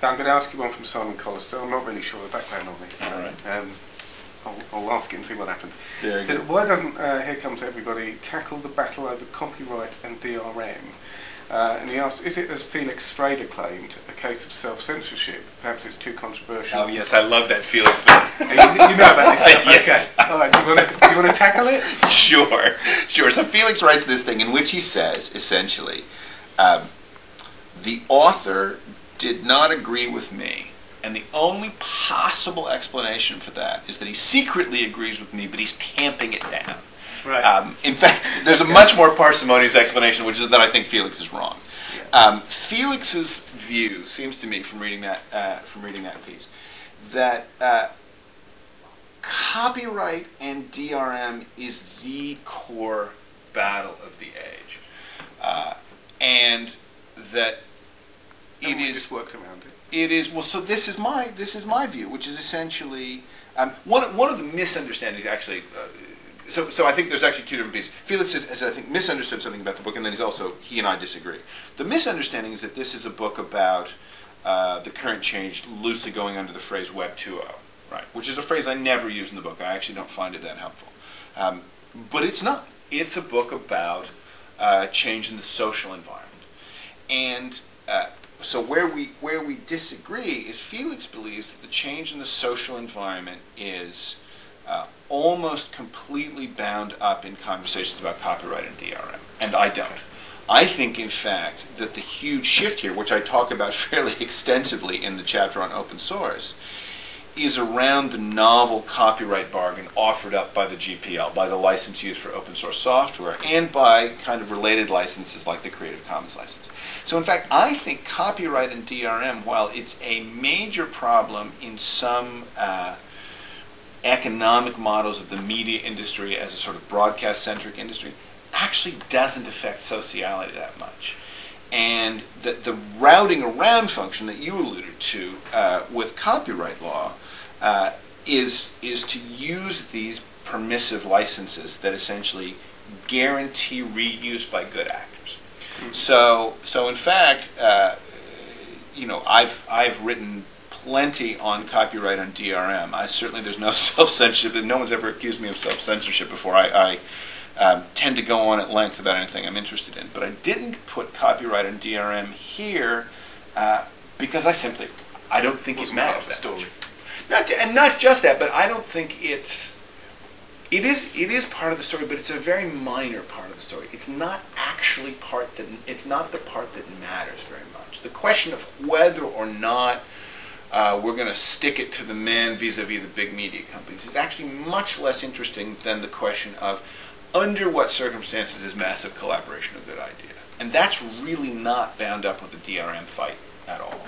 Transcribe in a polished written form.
I'm going to ask you one from Simon Collister. I'm not really sure the background on this. All right. I'll ask it and see what happens. Very So good. why doesn't Here Comes Everybody tackle the battle over copyright and DRM? And he asks, is it, as Felix Strader claimed, a case of self-censorship? Perhaps it's too controversial. Oh yes, I love that Felix thing. you know about this stuff? Yes. Okay. All right. Do you want to tackle it? Sure. So Felix writes this thing in which he says, essentially, the author did not agree with me, and the only possible explanation for that is that he secretly agrees with me, but he's tamping it down. Right. In fact, there's a much more parsimonious explanation, which is that I think Felix is wrong. Felix's view seems to me, from reading that piece, that copyright and DRM is the core battle of the age, and that it is just worked around it. It is well. So this is my view, which is essentially one of the misunderstandings actually. So I think there's actually two different pieces. Felix has I think misunderstood something about the book, and then he and I disagree. The misunderstanding is that this is a book about the current change loosely going under the phrase Web 2.0, right? Which is a phrase I never use in the book. I actually don't find it that helpful. But it's not. It's a book about change in the social environment, and so where we disagree is Felix believes that the change in the social environment is almost completely bound up in conversations about copyright and DRM, and I don't. I think, in fact, that the huge shift here, which I talk about fairly extensively in the chapter on open source, is around the novel copyright bargain offered up by the GPL, by the license used for open source software, and by kind of related licenses like the Creative Commons license. So in fact, I think copyright and DRM, while it's a major problem in some economic models of the media industry as a sort of broadcast-centric industry, actually doesn't affect sociality that much. And the routing around function that you alluded to with copyright law is to use these permissive licenses that essentially guarantee reuse by good actors. Mm-hmm. So in fact, I've written plenty on copyright on DRM. There's no self-censorship, and no one's ever accused me of self-censorship before. I tend to go on at length about anything I'm interested in, but I didn't put copyright on DRM here because I don't think it matters that much. Not just that, but I don't think it is part of the story, but it's a very minor part of the story. It's not actually it's not the part that matters very much. The question of whether or not we're going to stick it to the man vis-a-vis the big media companies is actually much less interesting than the question of under what circumstances is massive collaboration a good idea. And that's really not bound up with the DRM fight at all.